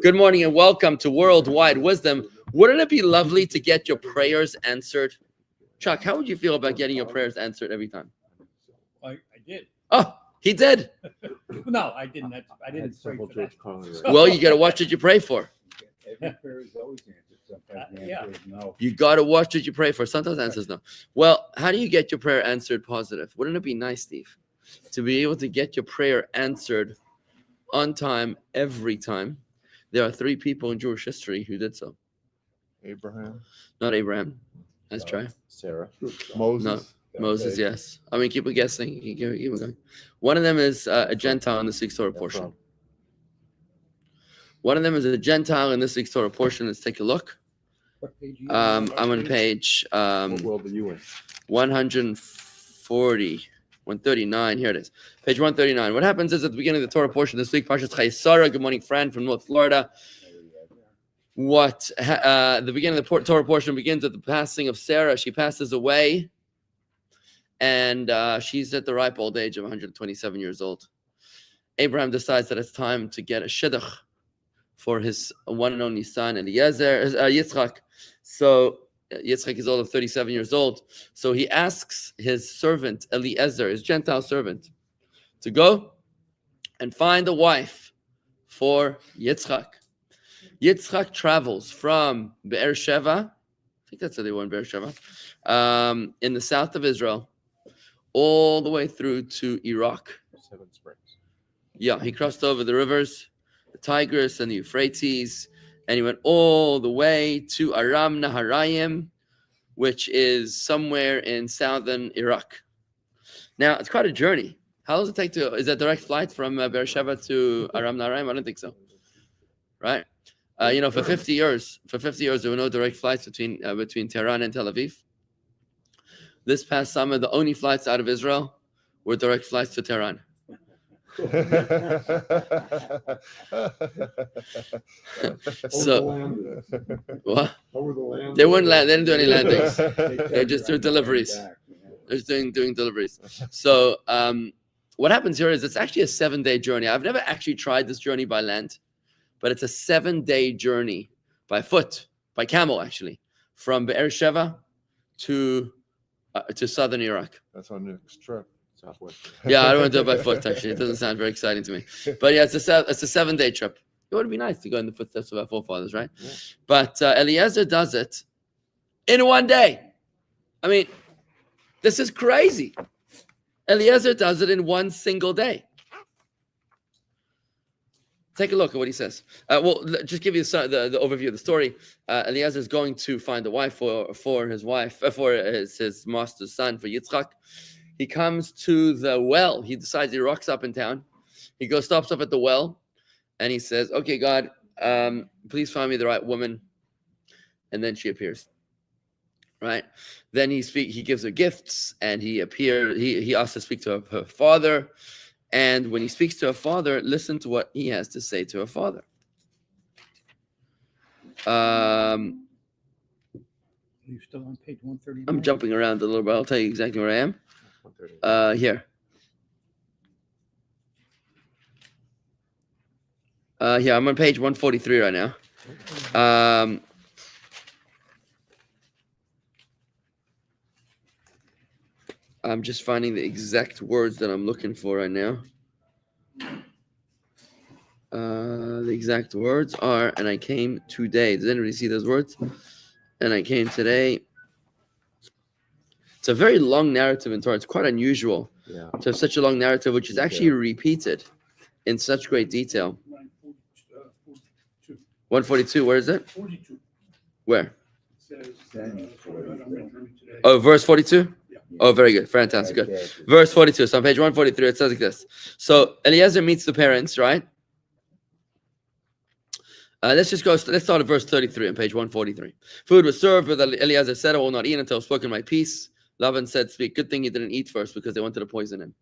Good morning and welcome to Worldwide Wisdom. Wouldn't it be lovely to get your prayers answered? Chuck, how would you feel about getting your prayers answered every time? I did. Oh, he did. No, I didn't. I didn't pray for that. Well, you got to watch what you pray for. Every prayer is always answered. Sometimes the answer is no. You got to watch what you pray for. Sometimes the answer is no. Well, how do you get your prayer answered positive? Wouldn't it be nice, Steve, to be able to get your prayer answered on time every time? There are 3 people in Jewish history who did so. Abraham. Not Abraham. Let's try. Sarah. Moses. No. Moses, yes. I mean, keep it guessing. Keep it going. One of them is a Gentile in this week's Torah portion. One of them is a Gentile in this week's Torah portion. Let's take a look. What page are you I'm on page What world are you in? 139. Here it is. Page 139. What happens is at the beginning of the Torah portion this week, Parshas Chayei. Good morning, friend from North Florida. The beginning of the Torah portion begins with the passing of Sarah. She passes away, and she's at the ripe old age of 127 years old. Abraham decides that it's time to get a shidduch for his one and only son, Eliezer, Yitzchak. So Yitzchak is older, 37 years old. So he asks his servant, Eliezer, his Gentile servant, to go and find a wife for Yitzchak. Yitzchak travels from Beersheba, I think that's where they were in Beersheba, in the south of Israel, all the way through to Iraq. 7 Springs. Yeah, he crossed over the rivers, the Tigris and the Euphrates, and he went all the way to Aram Naharaim, which is somewhere in southern Iraq. Now, it's quite a journey. How long does it take to, is that direct flight from Beersheba to Aram Naharaim? I don't think so. Right? For 50 years, there were no direct flights between Tehran and Tel Aviv. This past summer, the only flights out of Israel were direct flights to Tehran. So, what? They wouldn't land. They didn't do any landings. They just do deliveries. They're just doing deliveries. So, what happens here is it's actually a 7-day journey. I've never actually tried this journey by land, but it's a 7-day journey by foot, by camel, actually, from Beersheba to southern Iraq. That's our next trip. Southwest. Yeah, I don't want to do it by foot, actually. It doesn't sound very exciting to me. But yeah, it's a 7-day trip. It would be nice to go in the footsteps of our forefathers, right? Yeah. But Eliezer does it in 1 day. I mean, this is crazy. Eliezer does it in 1 single day. Take a look at what he says. Just give you the overview of the story. Eliezer is going to find a wife for his master's son, for Yitzchak. He comes to the well. He decides he rocks up in town. He stops up at the well, and he says, "Okay, God, please find me the right woman." And then she appears. Right? Then he gives her gifts, and he asks to speak to her father. And when he speaks to her father, listen to what he has to say to her father. Are you still on page 139? I'm jumping around a little bit. I'll tell you exactly where I am. Here. Yeah, I'm on page 143 right now. I'm just finding the exact words that I'm looking for right now. The exact words are, and I came today. Does anybody see those words? And I came today. It's a very long narrative in Torah. It's quite unusual to have such a long narrative, which is actually repeated in such great detail. 142, where is it? 42. Where? It says, Oh, verse 42? Oh, very good. Fantastic. Good. Verse 42. So on page 143, it says like this. So Eliezer meets the parents, right? Let's start at verse 33 on page 143. Food was served, but Eliezer said, "I will not eat until I've spoken my peace." Laban said, "Speak." Good thing he didn't eat first, because they wanted to poison him.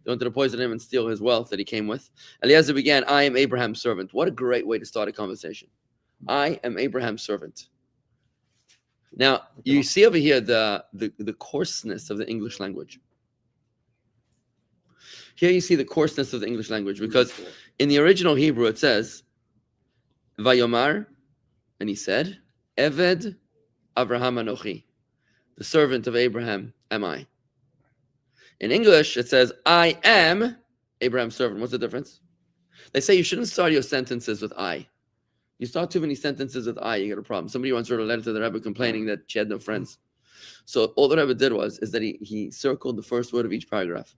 They wanted to poison him and steal his wealth that he came with. Eliezer began, "I am Abraham's servant." What a great way to start a conversation. I am Abraham's servant. Now, you see over here the coarseness of the English language. Here you see the coarseness of the English language, because in the original Hebrew it says, Vayomar, and he said, Eved Avraham Anochi, the servant of Abraham am I. In English, it says, I am Abraham's servant. What's the difference? They say you shouldn't start your sentences with I. You start too many sentences with I, you get a problem. Somebody once wrote a letter to the Rebbe complaining that she had no friends. So all the Rebbe did is that he circled the first word of each paragraph.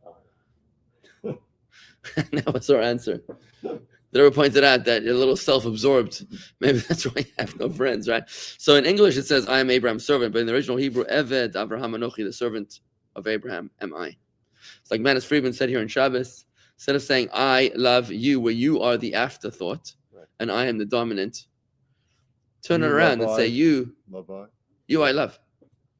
And that was our answer. The Rebbe pointed out that you're a little self-absorbed. Maybe that's why you have no friends, right? So in English, it says, I am Abraham's servant. But in the original Hebrew, Eved Avraham Anochi, the servant of Abraham, am I. It's like Manis Friedman said here in Shabbos, instead of saying, I love you, where you are the afterthought, and I am the dominant, turn it around and say, you I love.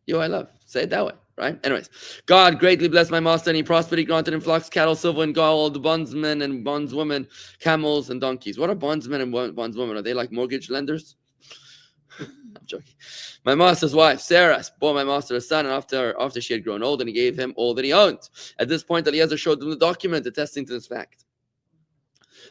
You I love. Say it that way, right? Anyways, God greatly blessed my master, and he prospered. He granted him flocks, cattle, silver, and gold, bondsmen and bondswomen, camels and donkeys. What are bondsmen and bondswomen? Are they like mortgage lenders? I'm joking. My master's wife, Sarah, bore my master a son, and after she had grown old, and he gave him all that he owned. At this point, Eliezer showed them the document attesting to this fact.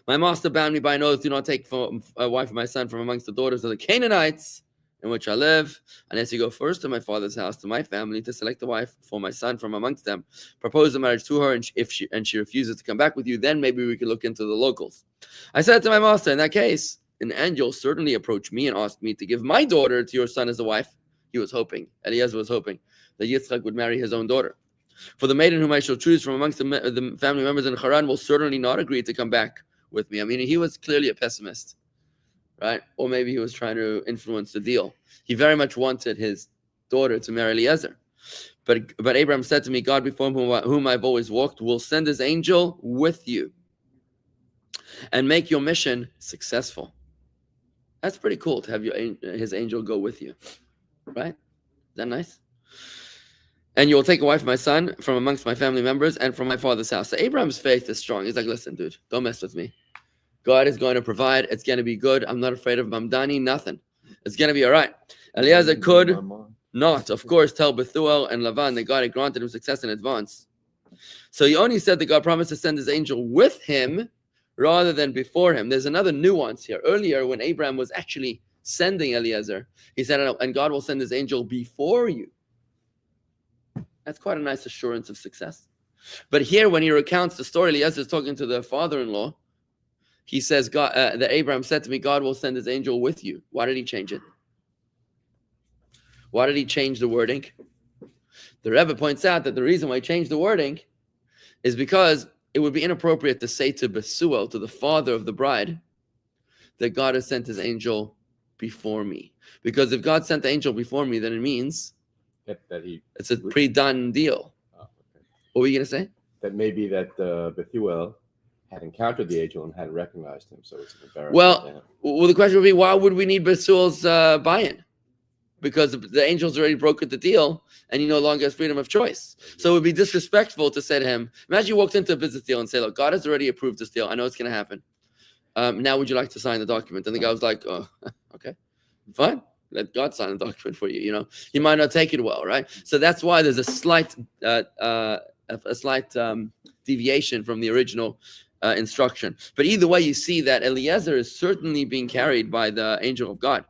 My master bound me by an oath, do not take a wife of my son from amongst the daughters of the Canaanites in which I live, unless you go first to my father's house, to my family, to select a wife for my son from amongst them, propose the marriage to her, and if she refuses to come back with you, then maybe we could look into the locals. I said to my master, in that case, an angel certainly approached me and asked me to give my daughter to your son as a wife. He was hoping, Eliezer was hoping, that Yitzchak would marry his own daughter. For the maiden whom I shall choose from amongst the family members in Haran will certainly not agree to come back with me. I mean, he was clearly a pessimist, right? Or maybe he was trying to influence the deal. He very much wanted his daughter to marry Eliezer. But Abraham said to me, God before whom I've always walked will send his angel with you and make your mission successful. That's pretty cool to have his angel go with you, right? Is that nice? And you will take a wife of my son from amongst my family members and from my father's house. So Abraham's faith is strong. He's like, listen, dude, don't mess with me. God is going to provide. It's going to be good. I'm not afraid of Mamdani, nothing. It's going to be all right. Eliezer could not, of course, tell Bethuel and Lavan that God had granted him success in advance. So he only said that God promised to send his angel with him rather than before him. There's another nuance here. Earlier, when Abraham was actually sending Eliezer, he said, and God will send his angel before you. That's quite a nice assurance of success. But here, when he recounts the story, Eliezer is talking to the father-in-law. He says, God, that Abraham said to me, God will send his angel with you. Why did he change it? Why did he change the wording? The Rebbe points out that the reason why he changed the wording is because it would be inappropriate to say to Bethuel, to the father of the bride, that God has sent his angel before me. Because if God sent the angel before me, then it means it's a pre-done deal. Oh, okay. What were you going to say? That maybe that Bethuel had encountered the angel and had recognized him, so it's an embarrassment. Well, the question would be, why would we need Bethuel's buy-in? Because the angel's already brokered the deal, and he no longer has freedom of choice. So it would be disrespectful to say to him, imagine you walked into a business deal and say, look, God has already approved this deal. I know it's going to happen. Now would you like to sign the document? And the guy was like, oh, okay, fine. Let God sign the document for you. You know, he might not take it well, right? So that's why there's a slight deviation from the original instruction. But either way, you see that Eliezer is certainly being carried by the angel of God.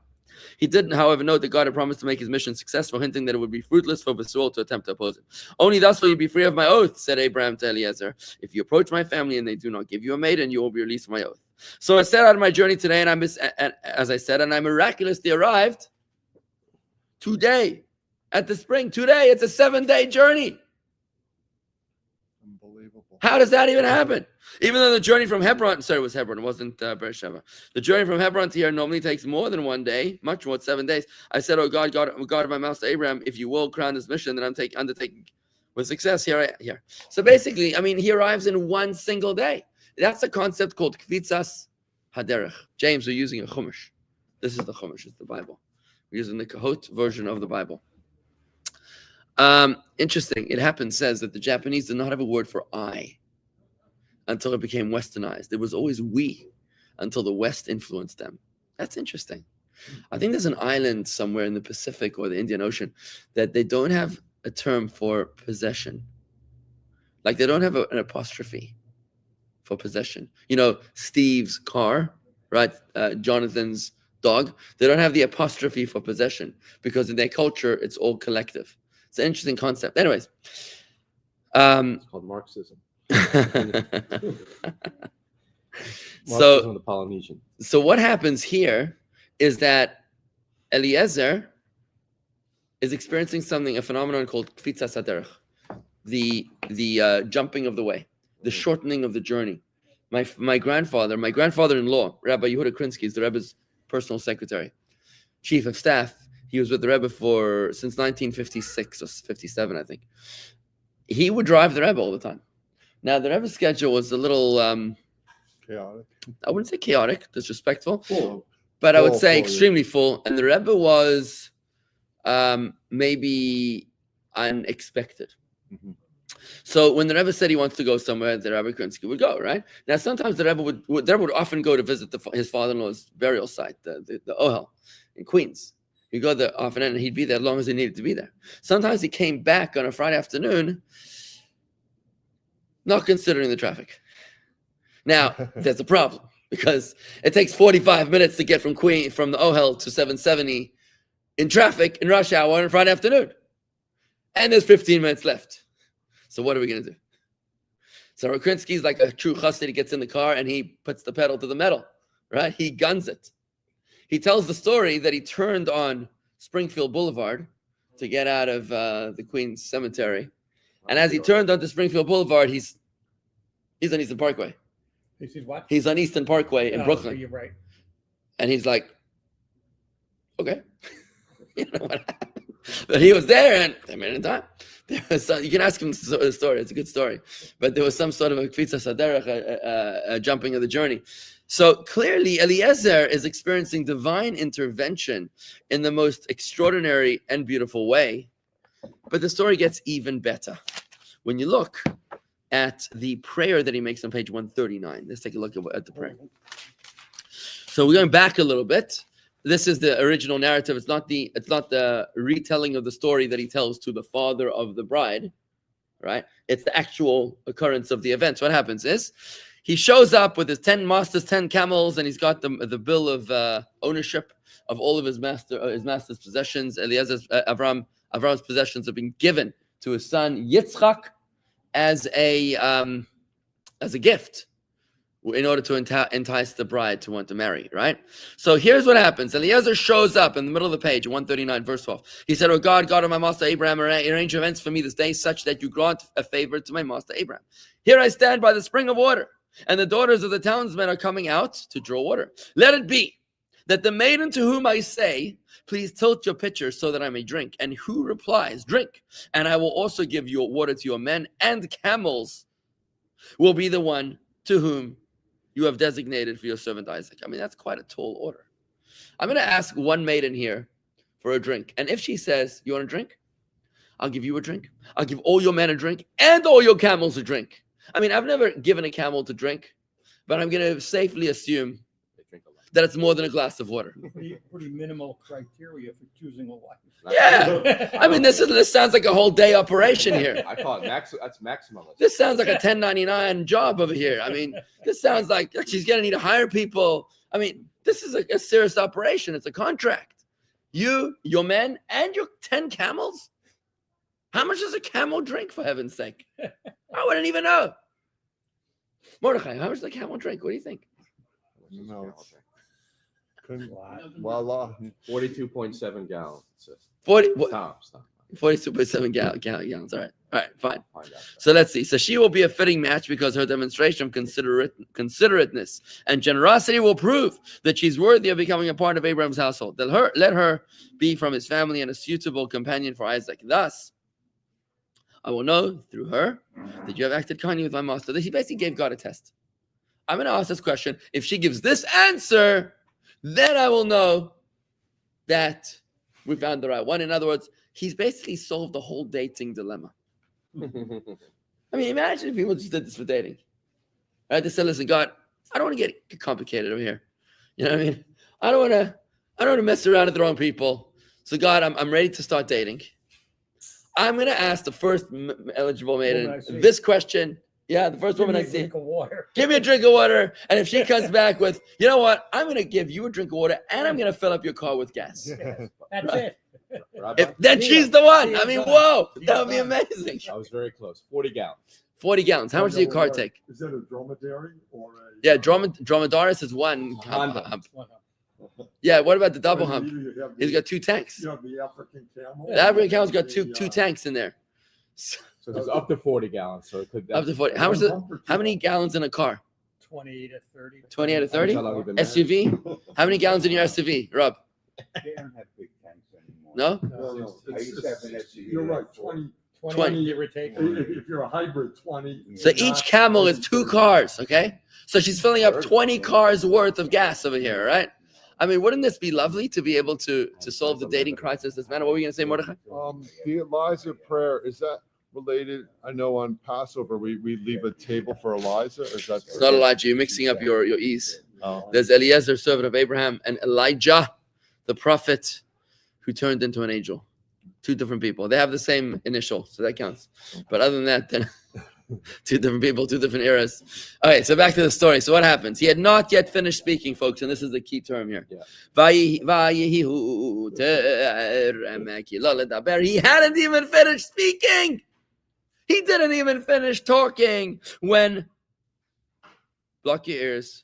He didn't, however, note that God had promised to make his mission successful, hinting that it would be fruitless for Bethuel to attempt to oppose it. Only thus will you be free of my oath, said Abraham to Eliezer. If you approach my family and they do not give you a maiden, you will be released from my oath. So I set out on my journey today, and I miraculously arrived today at the spring. Today, it's a 7-day journey. Unbelievable. How does that even happen? Even though the journey from Hebron, it was Hebron, it wasn't Beersheba. The journey from Hebron to here normally takes more than 1 day, much more, 7 days. I said, oh God of my master Abraham, if you will crown this mission that I'm undertaking with success, here. So basically, I mean, he arrives in 1 single day. That's a concept called Kvitzas Haderech. James, we're using a Chumash. This is the Chumash, it's the Bible. We're using the Kahot version of the Bible. Interesting. It happens, says that the Japanese did not have a word for I until it became westernized. It was always we until the West influenced them. That's interesting. I think there's an island somewhere in the Pacific or the Indian Ocean that they don't have a term for possession. Like they don't have an apostrophe for possession. You know, Steve's car, right? Jonathan's dog. They don't have the apostrophe for possession because in their culture, it's all collective. It's an interesting concept. Anyways. It's called Marxism. So, of the Polynesian. so what happens here is that Eliezer is experiencing something, a phenomenon called kfitzas haderech, the jumping of the way, the shortening of the journey. My grandfather-in-law, Rabbi Yehuda Krinsky, is the Rebbe's personal secretary, chief of staff. He was with the Rebbe since 1956 or 57, I think. He would drive the Rebbe all the time. Now, the Rebbe's schedule was a little, Chaotic. I wouldn't say chaotic, disrespectful, Full. but I would Full, say yeah. extremely full. And the Rebbe was maybe unexpected. Mhm. So when the Rebbe said he wants to go somewhere, the Rebbe Krinsky would go, right? Now, sometimes the Rebbe would often go to visit his father-in-law's burial site, the Ohel in Queens. He'd go there often and he'd be there as long as he needed to be there. Sometimes he came back on a Friday afternoon, not considering the traffic. Now, there's a problem because it takes 45 minutes to get from the Ohel to 770 in traffic in rush hour on a Friday afternoon. And there's 15 minutes left. So what are we going to do? So Krinsky's like a true chassid. He gets in the car and he puts the pedal to the metal, right? He guns it. He tells the story that he turned on Springfield Boulevard to get out of the Queens Cemetery. And as he turned onto Springfield Boulevard, he's on Eastern Parkway. He says what? He's on Eastern Parkway in Oh, Brooklyn. You're right. And he's like, okay. You know what happened? But he was there and I mean, you can ask him the story. It's a good story. But there was some sort of a kfitzas haderech, a jumping of the journey. So clearly, Eliezer is experiencing divine intervention in the most extraordinary and beautiful way. But the story gets even better when you look at the prayer that he makes on page 139. Let's take a look at the prayer. So we're going back a little bit. This is the original narrative. It's not the retelling of the story that he tells to the father of the bride, right? It's the actual occurrence of the events. What happens is he shows up with his 10 camels, and he's got the bill of ownership of all of his master's possessions. Eliezer's Avram's possessions have been given to his son Yitzchak as a gift in order to entice the bride to want to marry, right? So here's what happens. Eliezer shows up in the middle of the page, 139, verse 12. He said, "Oh God, God of my master Abraham, arrange events for me this day such that you grant a favor to my master Abraham. Here I stand by the spring of water, and the daughters of the townsmen are coming out to draw water. Let it be that the maiden to whom I say, please tilt your pitcher so that I may drink, and who replies, drink, and I will also give your water to your men, and camels will be the one to whom you have designated for your servant Isaac." I mean, that's quite a tall order. I'm going to ask one maiden here for a drink. And if she says, you want a drink? I'll give you a drink. I'll give all your men a drink and all your camels a drink. I mean, I've never given a camel to drink, but I'm going to safely assume that it's more than a glass of water. Pretty minimal criteria for choosing a wife. Yeah. I mean, this sounds like a whole day operation here. I call it that's maximum. This sounds like a 1099 job over here. I mean, this sounds like she's going to need to hire people. I mean, this is a serious operation. It's a contract. You, your men, and your 10 camels? How much does a camel drink, for heaven's sake? I wouldn't even know. Mordechai, how much does a camel drink? What do you think? No. Wow. Voila. 42.7 gallons. 40. Stop. 42.7 gallons. All right, fine. Find out. So let's see. So she will be a fitting match because her demonstration of considerateness and generosity will prove that she's worthy of becoming a part of Abraham's household. Let her be from his family and a suitable companion for Isaac. Thus, I will know through her that you have acted kindly with my master. He basically gave God a test. I'm going to ask this question. If she gives this answer, then I will know that we found the right one. In other words, he's basically solved the whole dating dilemma. I mean, imagine if people just did this for dating. Right? They said, listen, God, I don't want to get complicated over here. You know what I mean? I don't want to mess around with the wrong people. So God, I'm ready to start dating. I'm going to ask the first eligible maiden this question, Yeah, the first Give woman me I a see. drink of water. Give me a drink of water. And if she comes back with, you know what? I'm going to give you a drink of water and I'm going to fill up your car with gas. Yes, that's Right. it. Rabbi, Then Deal. she's the one. Deal I mean, done. whoa, Deal that would be done. amazing. I was very close. 40 gallons. 40 gallons. How much does your car take? Is that a dromedary or a? Yeah, dromedaris is one Honda. hump. One up. Yeah, what about the double Or hump? you have He's got 2 tanks. You have the African camel. The African camel's got The, two tanks in there. So, So there's up to 40 gallons. So it could up to 40. How much? How many gallons in a car? 20 to 30. 20 out of 30? How long you been married? SUV? How many gallons in your SUV, Rob? They don't have big tanks anymore. No? No, I used to have an SUV. You're right, before. 20. 20, give or take. If you're a hybrid, 20. So each camel is 2 cars, okay? So she's filling up 20 cars worth of gas over here, right? I mean, wouldn't this be lovely to be able to solve the dating crisis this manner? What were you going to say, Mordechai? The Eliezer prayer, is that related? I know on Passover we leave a table for Eliezer. Or is that? It's not Elijah. You're mixing up your e's. Oh. There's Eliezer, servant of Abraham, and Elijah, the prophet, who turned into an angel. 2 different people. They have the same initial, so that counts. But other than that, then 2 different people, 2 different eras. Okay, so back to the story. So what happens? He had not yet finished speaking, folks, and this is the key term here. Yeah. He hadn't even finished speaking. He didn't even finish talking when, block your ears,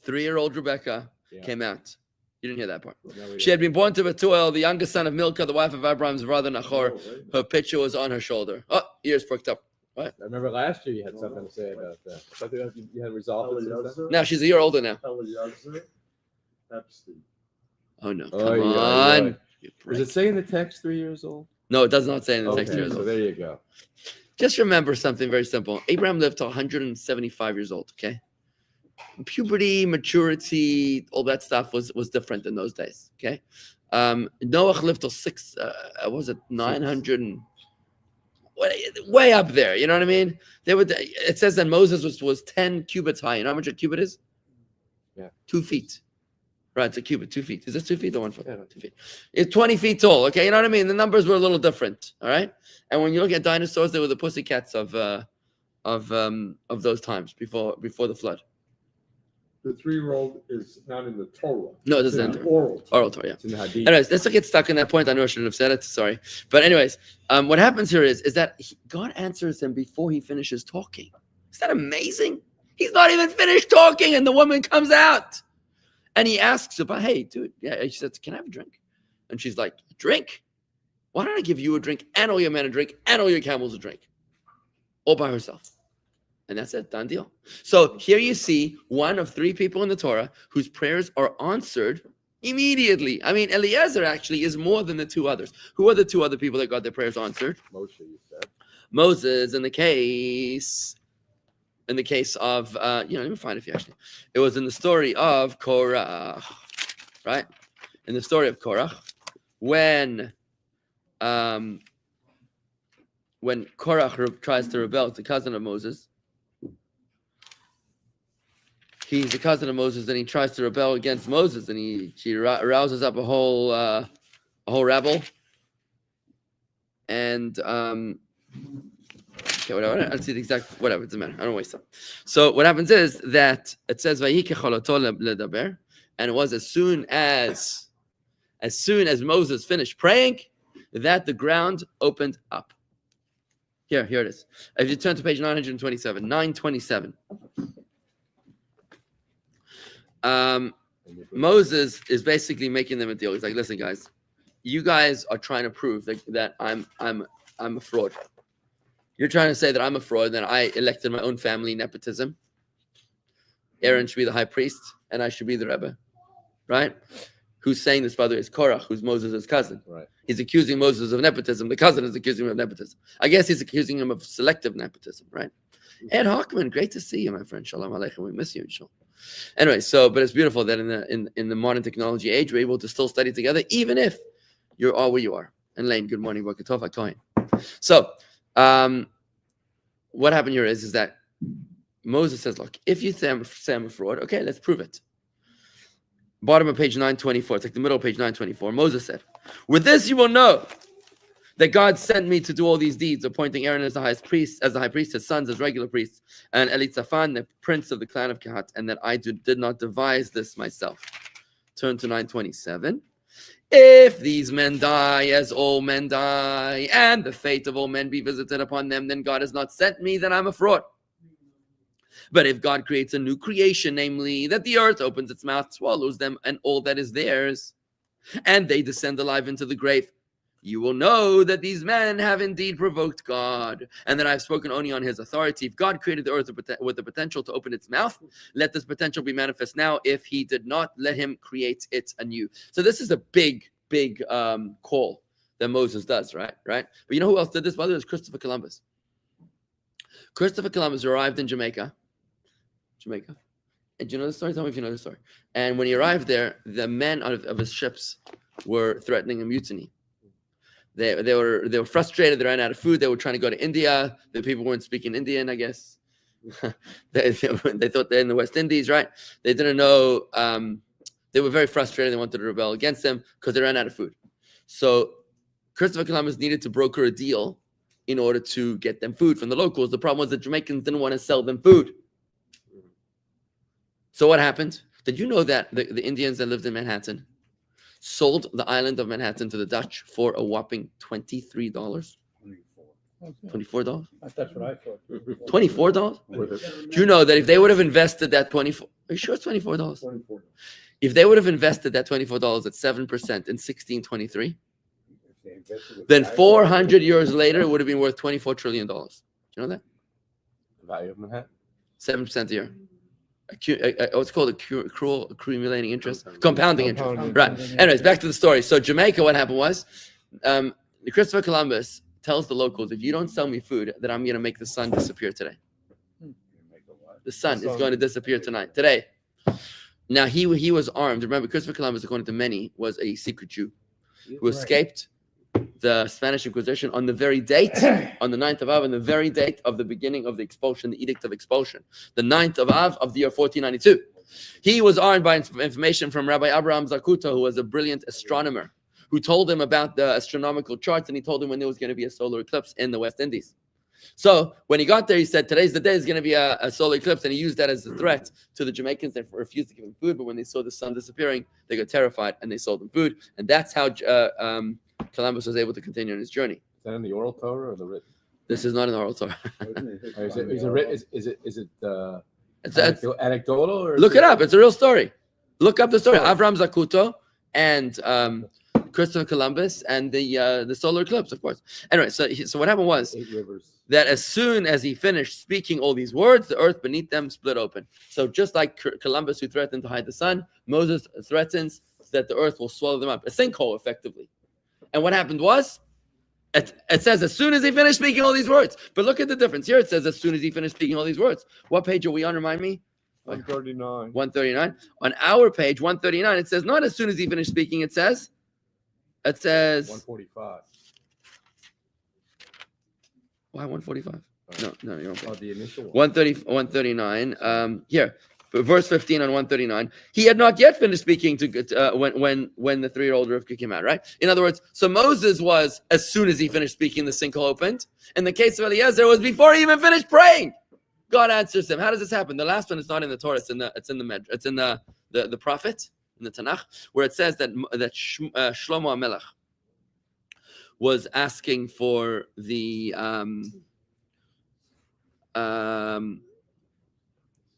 3-year-old Rebecca Yeah. came out. You didn't hear that part. No, we She had didn't. been born to Bethuel, the youngest son of Milcah, the wife of Abraham's brother Nahor. Her picture was on her shoulder. Oh, ears perked up. I remember last year you had something to say about that. I thought you had resolved it since then. Eliezer, Now she's a year older now. Eliezer, Epstein. Oh no! Oh, Come yeah, on. yeah. You Does prick. it say in the text 3 years old? No, it does not say in the text. Okay, Years so old. there you go. Just remember something very simple. Abraham lived to 175 years old. Okay, puberty, maturity, all that stuff was different in those days. Okay, Noah lived till 900 and way up there. You know what I mean? It says that Moses was 10 cubits high. You know how much a cubit is? Yeah. 2 feet. Right, it's a cubit, 2 feet. Is this 2 feet or 1 foot? Yeah. 2 feet. It's 20 feet tall. Okay, you know what I mean? The numbers were a little different. All right. And when you look at dinosaurs, they were the pussycats of those times before the flood. The 3-year-old is not in the Torah. No, it It's doesn't in enter. oral. Oral Torah, yeah. It's in the Hadith. Anyways, let's not get stuck in that point. I know I shouldn't have said it. Sorry. But anyways, what happens here is that God answers him before he finishes talking. Is that amazing? He's not even finished talking, and the woman comes out. And he asks about, hey, dude, yeah. She says, can I have a drink? And she's like, drink? Why don't I give you a drink and all your men a drink and all your camels a drink? All by herself. And that's it, done deal. So here you see 1 of 3 people in the Torah whose prayers are answered immediately. I mean, Eliezer actually is more than the 2 others. Who are the 2 other people that got their prayers answered? Moshe, you said. Moses, in the case of, let me find it for you actually. It was in the story of Korach, right? In the story of Korach, when Korach tries to rebel, it's the cousin of Moses. He's the cousin of Moses, and he tries to rebel against Moses, and she rouses up a whole rebel. And okay, whatever. I'll see the exact whatever. It doesn't matter. I don't waste time. So what happens is that it says ledaber, and it was as soon as Moses finished praying, that the ground opened up. Here it is. If you turn to page 927, 927. Moses is basically making them a deal. He's like, listen, guys, you guys are trying to prove that I'm a fraud. You're trying to say that I'm a fraud, that I elected my own family, nepotism. Aaron should be the high priest, and I should be the Rebbe, right? Who's saying this, by the way, is Korach, who's Moses' cousin. Right. He's accusing Moses of nepotism. The cousin is accusing him of nepotism. I guess he's accusing him of selective nepotism, right? Ed Hockman, great to see you, my friend. Shalom Aleichem. We miss you, inshallah. Anyway, but it's beautiful that in the modern technology age, we're able to still study together, even if you are where you are. And Lane, good morning. Boker Tov HaKohen. So, what happened here is that Moses says, look, if you say I'm a fraud, okay, let's prove it. Bottom of page 924, it's like the middle of page 924. Moses said, with this you will know that God sent me to do all these deeds, appointing Aaron as the highest priest, as the high priest, his sons as regular priests, and Eliezer, the prince of the clan of Kehat, and that I did not devise this myself. Turn to 927. If these men die as all men die, and the fate of all men be visited upon them, then God has not sent me, then I'm a fraud. But if God creates a new creation, namely that the earth opens its mouth, swallows them, and all that is theirs, and they descend alive into the grave, you will know that these men have indeed provoked God, and that I have spoken only on his authority. If God created the earth with the potential to open its mouth, let this potential be manifest now. If he did not, let him create it anew. So this is a big call that Moses does, right? But you know who else did this? By the way, it was Christopher Columbus. Christopher Columbus arrived in Jamaica. And do you know the story? Tell me if you know the story. And when he arrived there, the men of his ships were threatening a mutiny. They were frustrated. They ran out of food. They were trying to go to India. The people weren't speaking Indian, I guess. they thought they're in the West Indies, right? They didn't know. They were very frustrated. They wanted to rebel against them because they ran out of food. So Christopher Columbus needed to broker a deal in order to get them food from the locals. The problem was the Jamaicans didn't want to sell them food. So what happened? Did you know that the Indians that lived in Manhattan sold the island of Manhattan to the Dutch for a whopping $23? $24? That's what I thought. $24? Do you know that if they would have invested that 24, are you sure it's $24? If they would have invested that $24 at 7% in 1623, then 400 years later, it would have been worth $24 trillion. Do you know that? The value of Manhattan. 7% a year. What's called accumulating interest, compounding interest. Right. Anyways, back to the story. So Jamaica, what happened was, Christopher Columbus tells the locals, if you don't sell me food, then I'm going to make the sun disappear today. The sun is going to disappear today. Now he was armed. Remember, Christopher Columbus, according to many, was a secret Jew who escaped the Spanish Inquisition on the very date, on the 9th of Av, on the very date of the beginning of the expulsion, the Edict of Expulsion, the 9th of Av of the year 1492. He was armed by information from Rabbi Abraham Zakuta, who was a brilliant astronomer, who told him about the astronomical charts, and he told him when there was going to be a solar eclipse in the West Indies. So when he got there, he said, today's the day, is going to be a solar eclipse, and he used that as a threat to the Jamaicans. They refused to give him food, but when they saw the sun disappearing, they got terrified, and they sold him food, and that's how Columbus was able to continue on his journey. Is that in the oral Torah or the written? This is not in the oral Torah. Is it anecdotal? Or look it up. It's a real story. Look up the story. Avram Zakuto and Christopher Columbus and the solar eclipse, of course. Anyway, so what happened was that as soon as he finished speaking all these words, the earth beneath them split open. So just like Columbus, who threatened to hide the sun, Moses threatens that the earth will swallow them up. A sinkhole, effectively. And what happened was, it says as soon as he finished speaking all these words. But look at the difference. Here it says as soon as he finished speaking all these words. What page are we on? Remind me. 139. 139. On our page, 139, it says not as soon as he finished speaking. It says 145. Why 145? No, you're on The initial 139. Here. Verse 15 on 139, he had not yet finished speaking to when the 3-year-old Rivka came out, right? In other words, so Moses was, as soon as he finished speaking, the sinkhole opened. In the case of Eliezer, was before he even finished praying. God answers him. How does this happen? The last one is not in the Torah, it's in the prophet, in the Tanakh, where it says that Shlomo HaMelech was asking for the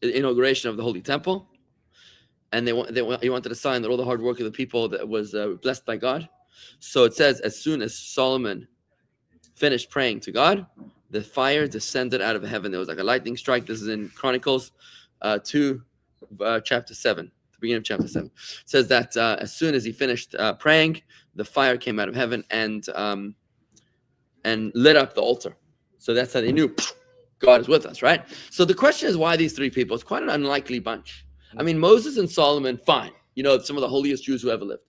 inauguration of the Holy Temple, and he wanted a sign that all the hard work of the people that was blessed by God. So it says, as soon as Solomon finished praying to God, the fire descended out of heaven. There was like a lightning strike. This is in Chronicles 2, chapter 7, the beginning of chapter 7. It says that as soon as he finished praying, the fire came out of heaven and lit up the altar. So that's how they knew God is with us, right? So the question is, why these 3 people? It's quite an unlikely bunch. I mean, Moses and Solomon, fine. You know, some of the holiest Jews who ever lived.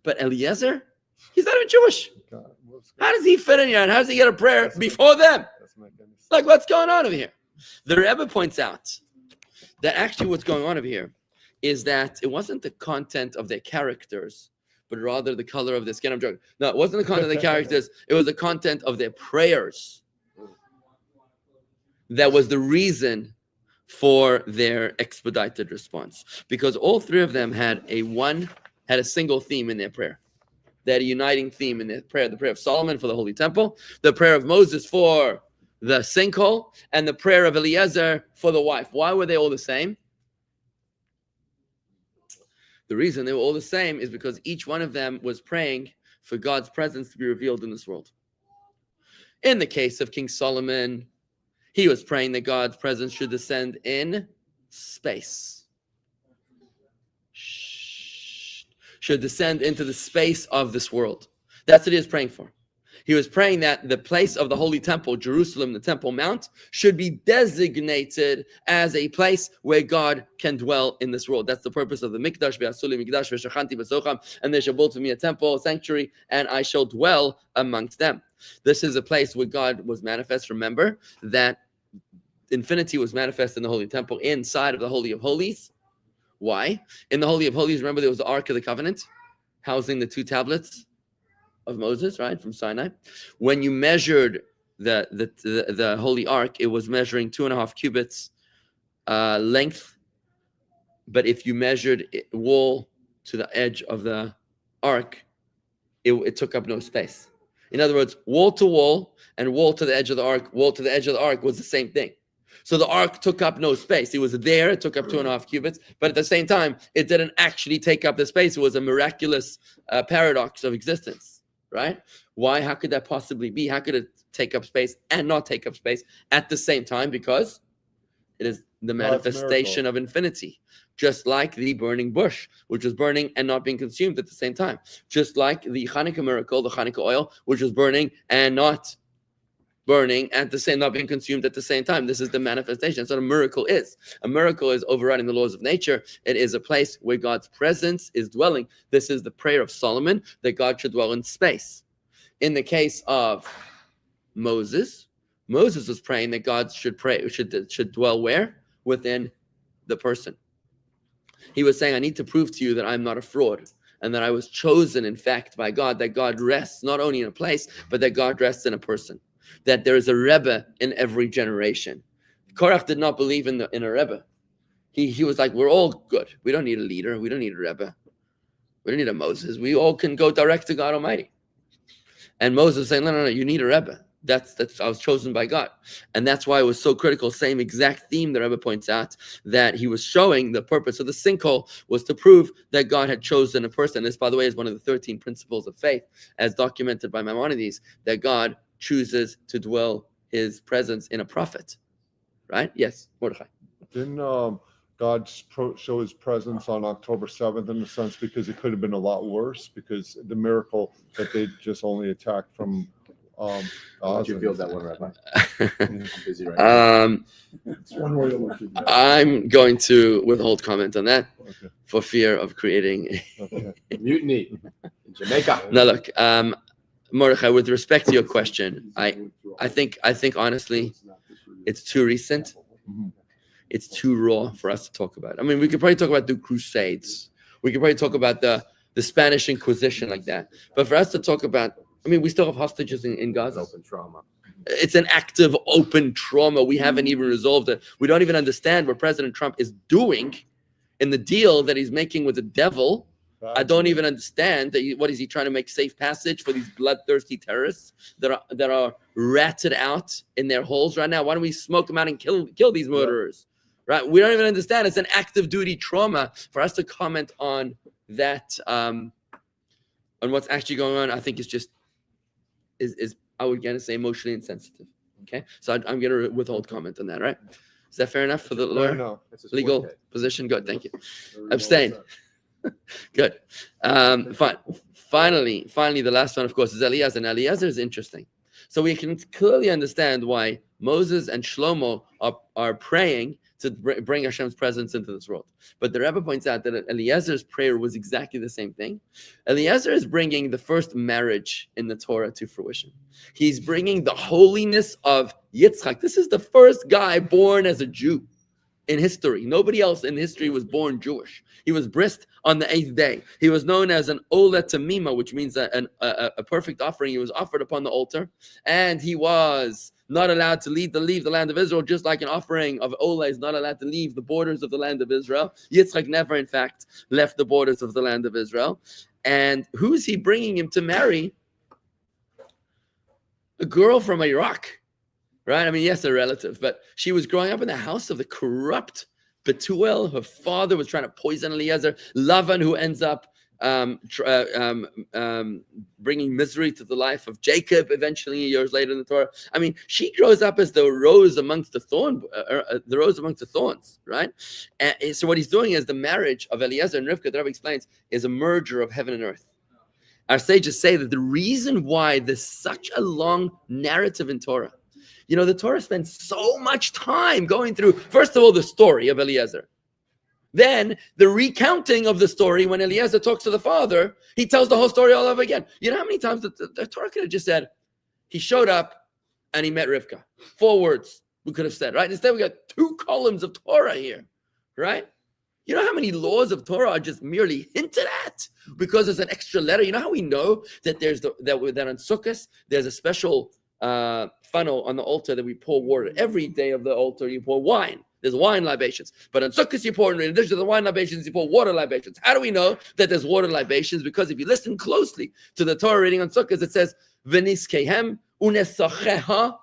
But Eliezer, he's not even Jewish. How does he fit in here? And how does he get a prayer before them? Like, what's going on over here? The Rebbe points out that actually what's going on over here is that it wasn't the content of their characters, but rather the color of their skin. I'm joking. No, it wasn't the content of the characters. It was the content of their prayers. That was the reason for their expedited response, because all three of them had a single theme in their prayer. They had a uniting theme in their prayer: the prayer of Solomon for the Holy Temple, the prayer of Moses for the sinkhole, and the prayer of Eliezer for the wife. Why were they all the same? The reason they were all the same is because each one of them was praying for God's presence to be revealed in this world. In the case of King Solomon, he was praying that God's presence should descend in space. Should descend into the space of this world. That's what he was praying for. He was praying that the place of the Holy Temple, Jerusalem, the Temple Mount, should be designated as a place where God can dwell in this world. That's the purpose of the Mikdash, V'asuli Mikdash, V'shachanti V'socham, and they shall build for me a temple, a sanctuary, and I shall dwell amongst them. This is a place where God was manifest. Remember that infinity was manifest in the Holy Temple, inside of the Holy of Holies. Why? In the Holy of Holies, remember there was the Ark of the Covenant, housing the 2 tablets of Moses, right, from Sinai. When you measured the Holy Ark, it was measuring 2.5 cubits length. But if you measured wall to the edge of the Ark, it took up no space. In other words, wall to wall and wall to the edge of the Ark, wall to the edge of the Ark was the same thing. So the Ark took up no space. It was there, it took up 2.5 cubits, but at the same time, it didn't actually take up the space. It was a miraculous paradox of existence, right? Why? How could that possibly be? How could it take up space and not take up space at the same time? Because it is the manifestation of infinity. Just like the burning bush, which was burning and not being consumed at the same time. Just like the Hanukkah miracle, the Hanukkah oil, which was burning and not burning at the same, not being consumed at the same time. This is the manifestation. That's what a miracle is. A miracle is overriding the laws of nature. It is a place where God's presence is dwelling. This is the prayer of Solomon, that God should dwell in space. In the case of Moses was praying that God should dwell where? Within the person. He was saying, I need to prove to you that I'm not a fraud, and that I was chosen, in fact, by God, that God rests not only in a place, but that God rests in a person. That there is a Rebbe in every generation. Korach did not believe in a Rebbe. He was like, we're all good. We don't need a leader. We don't need a Rebbe. We don't need a Moses. We all can go direct to God Almighty. And Moses was saying, no, you need a Rebbe. That's I was chosen by God. And that's why it was so critical. Same exact theme the Rebbe points out, that he was showing the purpose of the sinkhole was to prove that God had chosen a person. This, by the way, is one of the 13 principles of faith, as documented by Maimonides, that God chooses to dwell his presence in a prophet. Right? Yes, Mordechai. Didn't God show his presence on October 7th in a sense, because it could have been a lot worse, because the miracle that they just only attacked from How did you feel that one, Rabbi? I'm busy right now. It's one way to look at it. I'm going to withhold comment on that Okay. for fear of creating Okay. Mutiny in Jamaica. No, look, Mordechai, with respect to your question, I think honestly, it's too recent. Mhm. It's too raw for us to talk about. I mean, we could probably talk about the Crusades. We could probably talk about the Spanish Inquisition like that. But for us to talk about, I mean, we still have hostages in Gaza. Open trauma. It's an active, open trauma. We haven't even resolved it. We don't even understand what President Trump is doing in the deal that he's making with the devil. I don't even understand that. What is he trying to make safe passage for these bloodthirsty terrorists that are ratted out in their holes right now? Why don't we smoke them out and kill these murderers? Right? We don't even understand. It's an active duty trauma. For us to comment on that, on what's actually going on, I think is I would gonna say emotionally insensitive. Okay, so I'm gonna withhold comment on that. Right? Is that fair enough for the lawyer? No. That's a Legal sport day. position? Good, thank you. Very well Abstain. said. Good. Fine. Finally, the last one, of course, is Eliezer. And Eliezer is interesting. So we can clearly understand why Moses and Shlomo are praying to bring Hashem's presence into this world. But the Rebbe points out that Eliezer's prayer was exactly the same thing. Eliezer is bringing the first marriage in the Torah to fruition. He's bringing the holiness of Yitzchak. This is the first guy born as a Jew in history. Nobody else in history was born Jewish. He was brised on the 8th day. He was known as an Ola Tamima, which means a perfect offering. He was offered upon the altar, and he was not allowed to leave the land of Israel, just like an offering of Ola is not allowed to leave the borders of the land of Israel. Yitzchak never, in fact, left the borders of the land of Israel. And who's he bringing him to marry? A girl from Iraq, right? I mean, yes, a relative, but she was growing up in the house of the corrupt Bethuel. Her father was trying to poison Eliezer. Lavan, who ends up bringing misery to the life of Jacob eventually years later in the Torah. I mean, she grows up as the rose amongst the thorns, right? And so what he's doing is the marriage of Eliezer and Rivka, the Rebbe explains, is a merger of heaven and earth. Our sages say that the reason why there's such a long narrative in Torah, the Torah spends so much time going through, first of all, the story of Eliezer. Then the recounting of the story when Eliezer talks to the father, he tells the whole story all over again. You know how many times the Torah could have just said, he showed up and he met Rivka. 4 words we could have said, right? Instead, we got 2 columns of Torah here, right? You know how many laws of Torah are just merely hinted at because there's an extra letter? You know how we know that that on Sukkot, there's a special funnel on the altar that we pour water. Every day of the altar, you pour wine. There's wine libations. But on Sukkot, you pour, in addition to the wine libations, you pour water libations. How do we know that there's water libations? Because if you listen closely to the Torah reading on Sukkot, it says, V'niskehem unesacheha.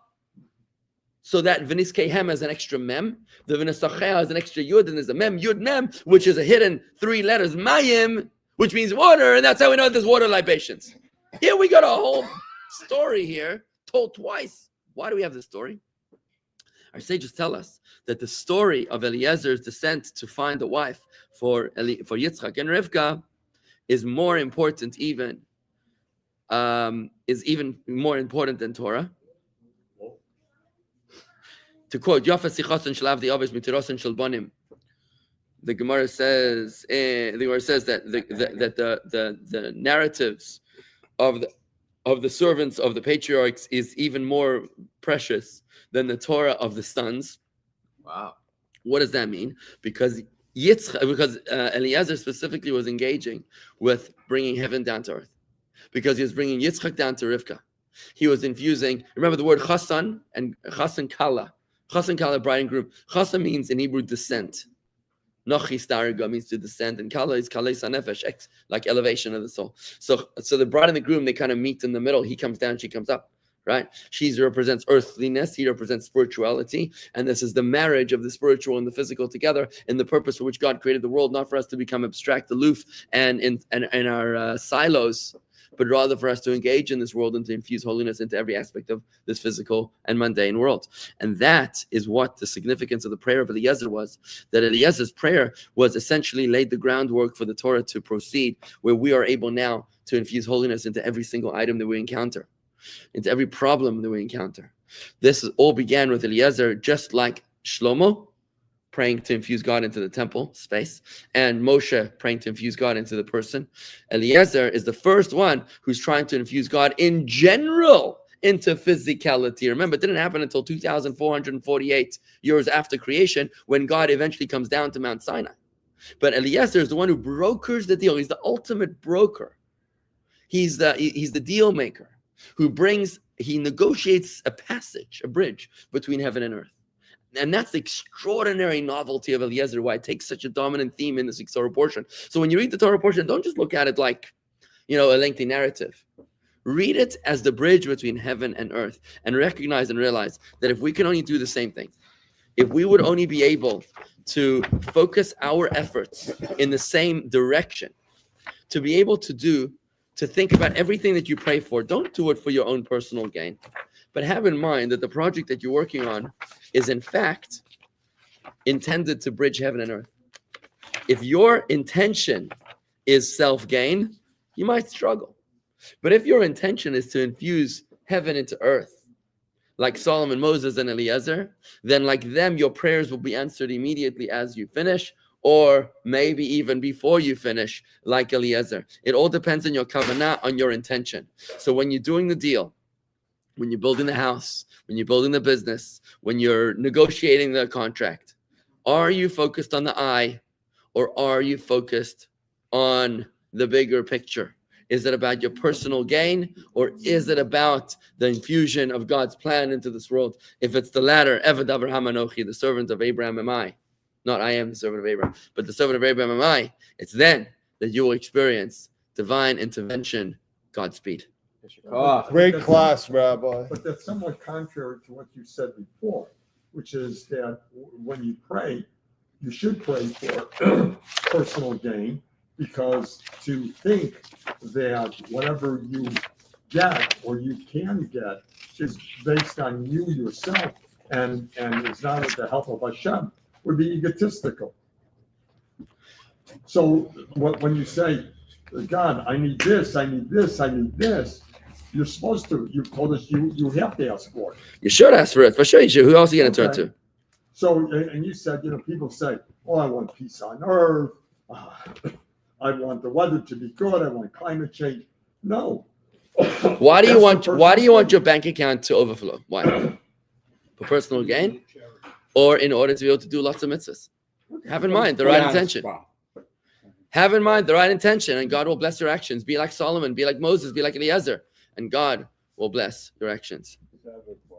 So that V'niskehem has an extra mem. The V'nisacheha has an extra yud, and there's a mem, yud, mem, which is a hidden 3 letters, mayim, which means water, and that's how we know there's water libations. Here we got a whole story here, told twice. Why do we have this story? Our sages tell us that the story of Eliezer's descent to find a wife for Yitzchak and Rivka is more important even more important than Torah. To quote, Yafa sichasan shalav the avish mitirosan shel banim. The Gemara says that the narratives of the servants of the patriarchs is even more precious than the Torah of the sons. Wow. What does that mean? Because Eliezer specifically was engaging with bringing heaven down to earth. Because he was bringing Yitzchak down to Rivka. He was infusing, remember the word chasan and chasan kala. Chasan kala, bride and groom. Chasan means in Hebrew descent. Nochi stariga means to descend, and kala is kalei sanefesh, like elevation of the soul. So the bride and the groom, they kind of meet in the middle. He comes down, she comes up, right? She represents earthliness, he represents spirituality, and this is the marriage of the spiritual and the physical together, and the purpose for which God created the world, not for us to become abstract, aloof, and in our silos, but rather for us to engage in this world and to infuse holiness into every aspect of this physical and mundane world. And that is what the significance of the prayer of Eliezer was, that Eliezer's prayer was essentially laid the groundwork for the Torah to proceed, where we are able now to infuse holiness into every single item that we encounter, into every problem that we encounter. This all began with Eliezer, just like Shlomo praying to infuse God into the temple space, and Moshe praying to infuse God into the person. Eliezer is the first one who's trying to infuse God in general into physicality. Remember, it didn't happen until 2,448 years after creation, when God eventually comes down to Mount Sinai. But Eliezer is the one who brokers the deal. He's the ultimate broker. He's the deal maker he negotiates a passage, a bridge between heaven and earth. And that's the extraordinary novelty of Eliezer, why it takes such a dominant theme in this Torah portion. So when you read the Torah portion, don't just look at it like, a lengthy narrative. Read it as the bridge between heaven and earth, and recognize and realize that if we can only do the same thing, if we would only be able to focus our efforts in the same direction, to be able to think about everything that you pray for, don't do it for your own personal gain. But have in mind that the project that you're working on is in fact intended to bridge heaven and earth. If your intention is self-gain, you might struggle. But if your intention is to infuse heaven into earth, like Solomon, Moses, and Eliezer, then like them, your prayers will be answered immediately as you finish, or maybe even before you finish, like Eliezer. It all depends on your kavanah, on your intention. So when you're doing the deal, when you're building the house, when you're building the business, when you're negotiating the contract, Are you focused on the I, or are you focused on the bigger picture? Is it about your personal gain, or is it about the infusion of God's plan into this world? If it's the latter, Eved Avraham Anochi, the servant of Abraham am I. Not I am the servant of Abraham, but the servant of Abraham am I. It's then that you will experience divine intervention, Godspeed. Great class, Rabbi. But that's somewhat contrary to what you said before, which is that when you pray, you should pray for personal gain, because to think that whatever you get or you can get is based on you yourself and is not with the help of Hashem would be egotistical. So when you say, God, I need this, I need this, I need this, you're supposed to, you told us you have to ask for it. You should ask for it. For sure you should. Who else are you going to turn to? So, and you said, people say, oh, I want peace on earth. I want the weather to be good. I want climate change. No. Why do you want your bank account to overflow? Why? For personal gain, or in order to be able to do lots of mitzvahs? Have in mind the right intention. Have in mind the right intention, and God will bless your actions. Be like Solomon, be like Moses, be like Eliezer, and God will bless your actions.